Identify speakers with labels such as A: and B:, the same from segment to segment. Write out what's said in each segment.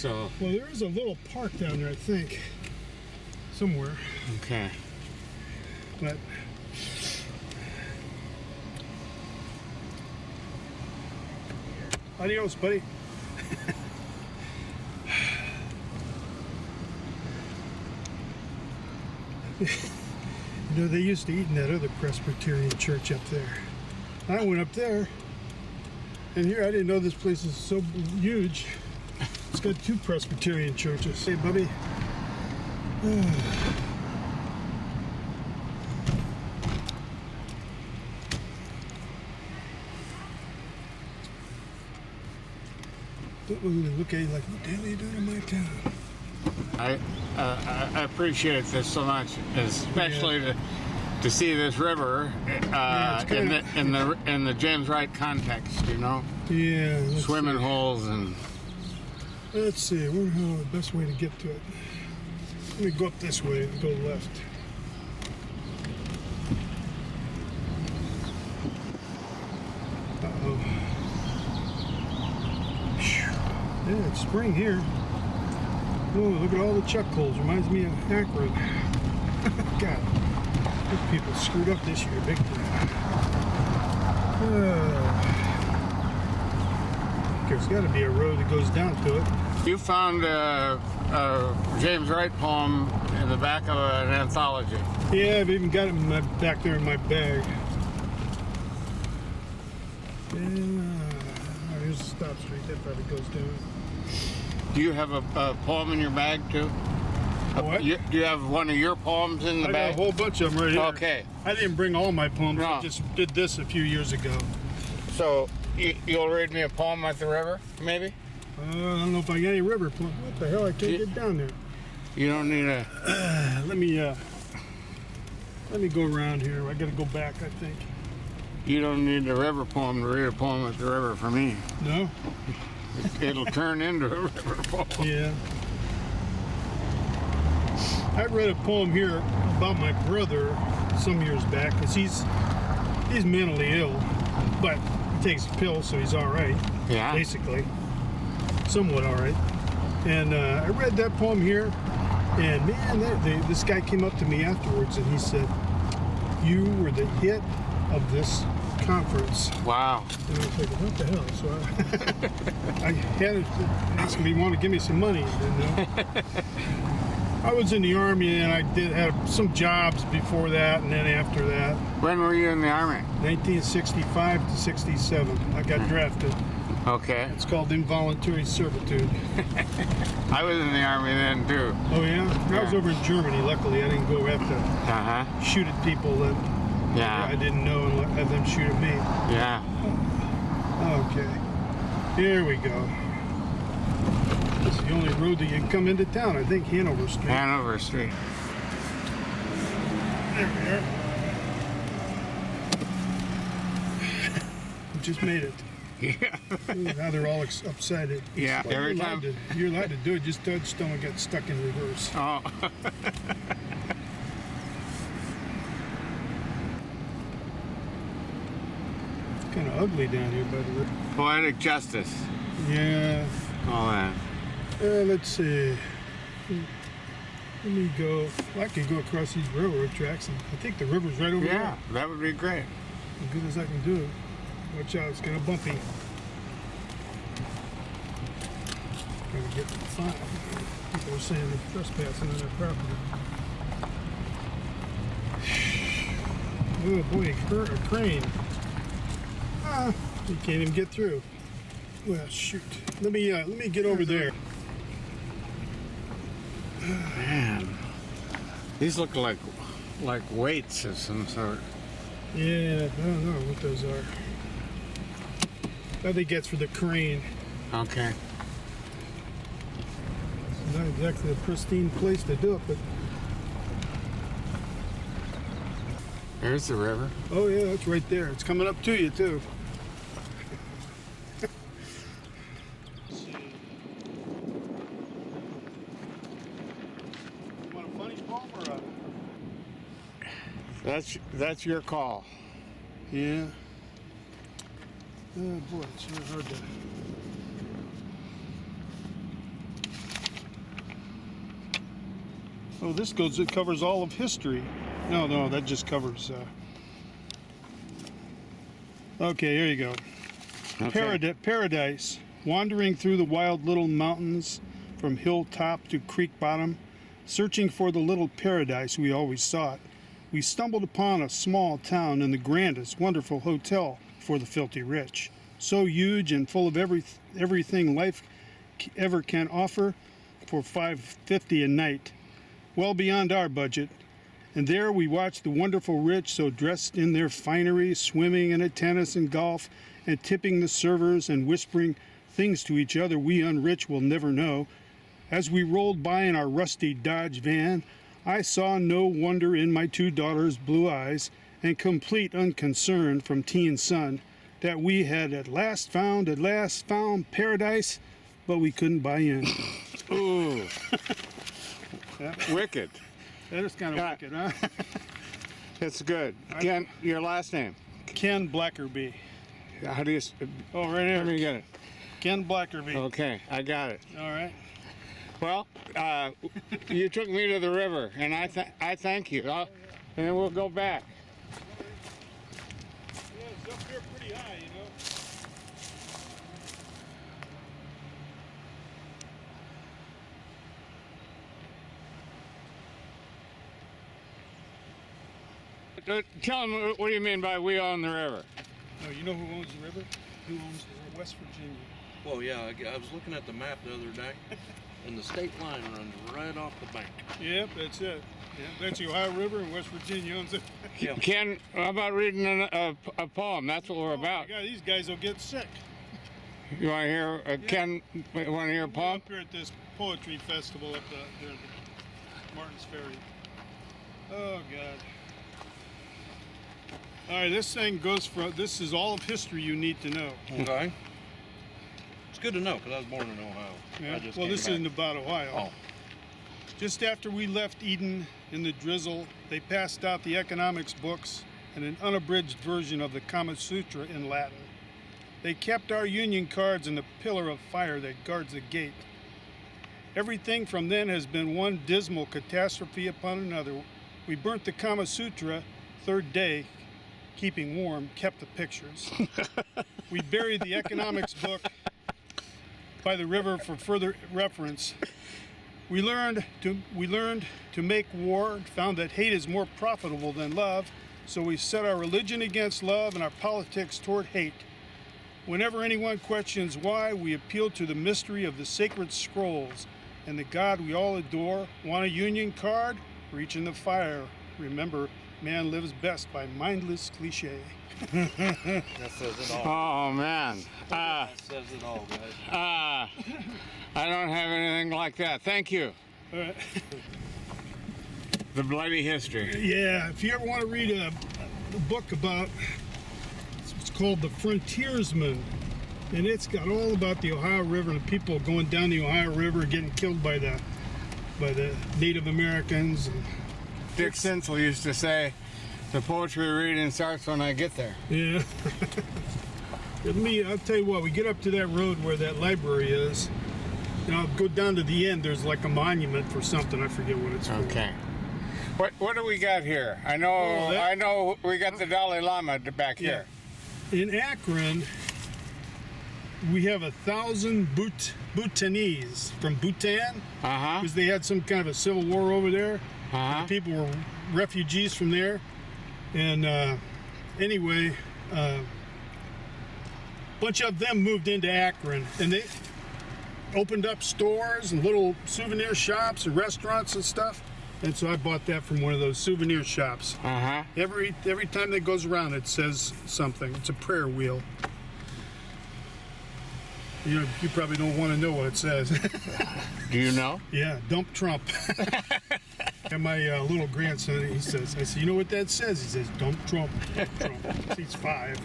A: so...
B: Well, there is a little park down there, I think. Somewhere.
A: Okay.
B: But... Adios, buddy. You know, they used to eat in that other Presbyterian church up there. I went up there, and here I didn't know this place is so huge. It's got 2 Presbyterian churches. Hey, Bubby. Look at you like, what the hell are you doing in my town?
A: I appreciate this so much, especially to see this river in the James Wright context, you know.
B: Yeah.
A: Swimming holes and.
B: Let's see. I wonder how the best way to get to it. Let me go up this way and go left. Uh-oh. Yeah, it's spring here. Oh, look at all the chuck holes. Reminds me of Akron. God, these people screwed up this year, big time. There's got to be a road that goes down to it.
A: You found a James Wright poem in the back of an anthology.
B: Yeah, I've even got it back there in my bag. Yeah, here's a stop street. That probably goes down.
A: Do you have a poem in your bag too?
B: What?
A: Do you have one of your poems in the bag?
B: I got a whole bunch of them right here.
A: Okay.
B: I didn't bring all my poems.
A: No.
B: I just did this a few years ago.
A: So you'll read me a poem at the river, maybe?
B: I don't know if I got any river poems. What the hell? I can't get down there.
A: You don't need a.
B: Let me go around here. I got to go back, I think.
A: You don't need a river poem to read a poem at the river for me.
B: No.
A: It'll turn into a river poem.
B: Yeah. I read a poem here about my brother some years back, because he's mentally ill, but he takes a pill, so he's all right.
A: Yeah.
B: Basically. Somewhat all right. And I read that poem here, and man, this guy came up to me afterwards, and he said, "You were the hit of this conference."
A: Wow.
B: And I was like, what the hell? So I had to ask him if he wanted to give me some money. And, I was in the Army, and I did have some jobs before that, and then after that.
A: When were you in the Army?
B: 1965 to 67. I got drafted.
A: Okay.
B: It's called involuntary servitude.
A: I was in the Army then too.
B: Oh yeah? I was over in Germany. Luckily, I didn't go have to shoot at people that I didn't know and have them shoot at me.
A: Yeah.
B: Okay. Here we go. This is the only road that you can come into town. I think Hanover Street.
A: Hanover Street.
B: There we are. We just made it.
A: Yeah.
B: Now they're all upside.
A: Yeah.
B: Well,
A: Every time.
B: You're allowed to do it. Just don't get stuck in reverse.
A: Oh.
B: Kind of ugly down here, by the way.
A: Poetic justice.
B: Yeah.
A: All that.
B: Let's see. Let me go. Well, I can go across these railroad tracks, and I think the river's right over there.
A: Yeah, that would be great.
B: As good as I can do it. Watch out, it's kind of bumpy. Gotta get fined. People are saying they're trespassing on their property. Oh boy, a crane. You can't even get through. Well, shoot. Let me get over there.
A: Man, these look like weights of some sort.
B: Yeah, I don't know what those are. I think that's for the crane.
A: Okay.
B: It's not exactly a pristine place to do it, but...
A: There's the river.
B: Oh yeah, it's right there. It's coming up to you, too. You want a funny poem or a...
A: That's your call.
B: Yeah. Oh boy, it's really hard to... Oh, this goes. It covers all of history. No, that just covers. Okay, here you go.
A: Okay.
B: Paradise. Wandering through the wild little mountains from hilltop to creek bottom, searching for the little paradise we always sought, we stumbled upon a small town and the grandest, wonderful hotel for the filthy rich. So huge and full of everything life ever can offer for $5.50 a night. Well beyond our budget. And there we watched the wonderful rich, so dressed in their finery, swimming and at tennis and golf, and tipping the servers and whispering things to each other we unrich will never know. As we rolled by in our rusty Dodge van, I saw no wonder in my 2 daughters' blue eyes and complete unconcern from teen son that we had at last found paradise, but we couldn't buy in.
A: Ooh.
B: Yeah.
A: Wicked.
B: That is kind of wicked, huh?
A: That's good. Ken, your last name?
B: Ken Blackerby.
A: How do you...
B: Oh, right here.
A: Let me get it.
B: Ken Blackerby.
A: Okay, I got it.
B: All right.
A: Well, you took me to the river, and I thank you. And then we'll go back.
B: Yeah, it's up here pretty high, you know.
A: Tell them, what do you mean by we own the river?
B: No, you know who owns the river? Who owns the West Virginia?
C: Well, yeah, I was looking at the map the other day, and the state line runs right off the bank.
B: Yep, that's it. Yeah, that's the Ohio River, and West Virginia owns it.
C: Yeah.
A: Ken, how about reading a poem? That's what we're about.
B: Oh my God, these guys will get sick.
A: You want to hear, Ken, want to hear a
B: We're
A: poem?
B: up here at this poetry festival up there at Martins Ferry. Oh, God. All right, this thing goes from, this is all of history you need to know.
C: Okay. It's good to know, because I was born in Ohio.
B: Yeah?
C: I just
B: Well,
C: came
B: this
C: back.
B: isn't about Ohio.
C: Oh.
B: Just after we left Eden in the drizzle, they passed out the economics books and an unabridged version of the Kama Sutra in Latin. They kept our union cards in the pillar of fire that guards the gate. Everything from then has been one dismal catastrophe upon another. We burnt the Kama Sutra, third day, keeping warm, kept the pictures. We buried the economics book by the river for further reference. We learned to make war, found that hate is more profitable than love, so we set our religion against love and our politics toward hate. Whenever anyone questions why, we appeal to the mystery of the sacred scrolls and the God we all adore. Want a union card? Reach in the fire. Remember, man lives best by mindless cliche.
C: That says it all.
A: Oh, man.
C: That says it all, guys.
A: I don't have anything like that. Thank you.
B: All right.
A: The bloody history.
B: Yeah, if you ever want to read a book about, it's called The Frontiersman, and it's got all about the Ohio River and the people going down the Ohio River getting killed by the Native Americans.
A: Dick Sinsel used to say, the poetry reading starts when I get there.
B: Yeah. I'll tell you what, we get up to that road where that library is, and I'll go down to the end, there's like a monument for something, I forget what it's for.
A: Okay. What do we got here? I know I know we got the Dalai Lama back here.
B: In Akron, we have 1,000 Bhutanese from Bhutan, because they had some kind of a civil war over there. The people were refugees from there. And anyway, a bunch of them moved into Akron, and they opened up stores and little souvenir shops and restaurants and stuff. And so I bought that from one of those souvenir shops. Every time that goes around, it says something. It's a prayer wheel. You probably don't want to know what it says.
A: Do you know?
B: Yeah, dump Trump. And my little grandson, he says, I said, you know what that says? He says, dump Trump. Trump. He's 5.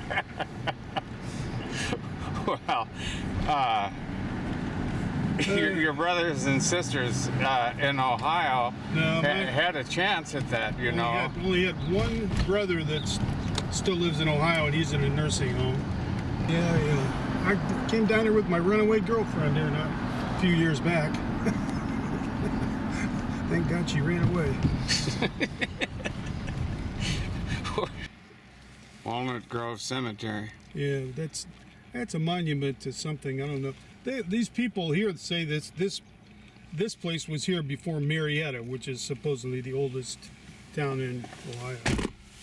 A: Well, your brothers and sisters in Ohio had a chance at that, you know.
B: Only had one brother that still lives in Ohio, and he's in a nursing home. Yeah. I came down here with my runaway girlfriend there a few years back. Thank God she ran away.
A: Walnut Grove Cemetery.
B: Yeah, that's a monument to something. I don't know. These people here say this place was here before Marietta, which is supposedly the oldest town in Ohio.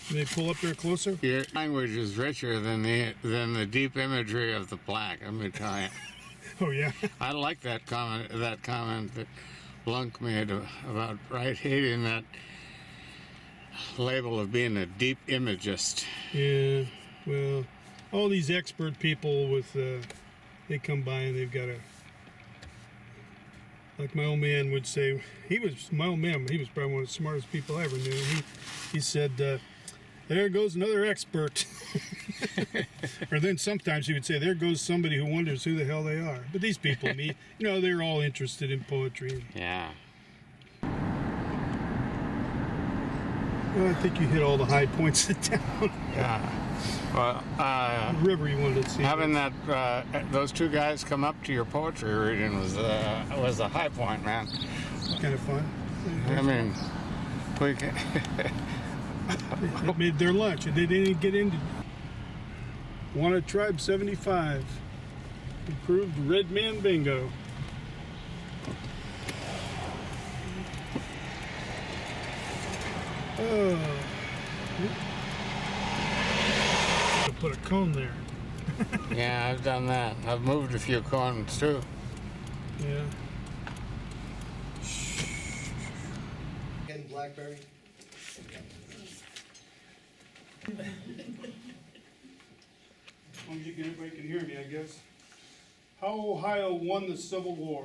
B: Can they pull up there closer?
A: Your language is richer than the deep imagery of the plaque. Let me tell you.
B: Oh yeah.
A: I like that comment that Blunk made about hating that label of being a deep imagist.
B: Yeah. Well, all these expert people with they come by and they've got like my old man would say. He was probably one of the smartest people I ever knew. He said, "There goes another expert." Or then sometimes he would say, "There goes somebody who wonders who the hell they are." But these people, they're all interested in poetry.
A: Yeah.
B: Well, I think you hit all the high points of town.
A: Yeah. Well,
B: The river you wanted to see.
A: having those two guys come up to your poetry reading was a high point, man.
B: Kind of fun.
A: I mean, we can.
B: They made their lunch, and they didn't get into. Wanted Tribe 75. Improved Red Man Bingo. Oh. To put a cone there.
A: Yeah, I've done that. I've moved a few cones too.
B: Yeah.
D: Ken Blackerby.
B: Everybody can hear me, I guess. How Ohio won the Civil War.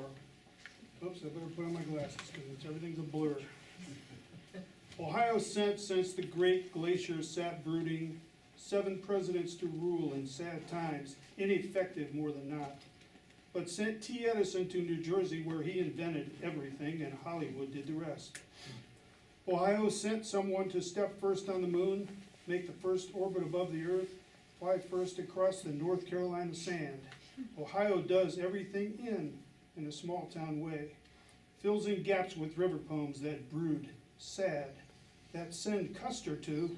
B: Oops, I better put on my glasses because everything's a blur. Ohio sent, since the great glacier sat brooding, 7 presidents to rule in sad times, ineffective more than not. But sent T. Edison to New Jersey, where he invented everything, and Hollywood did the rest. Ohio sent someone to step first on the moon, make the first orbit above the earth, fly first across the North Carolina sand. Ohio does everything in a small town way. Fills in gaps with river poems that brood, sad, that send Custer to.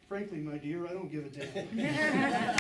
B: Frankly, my dear, I don't give a damn.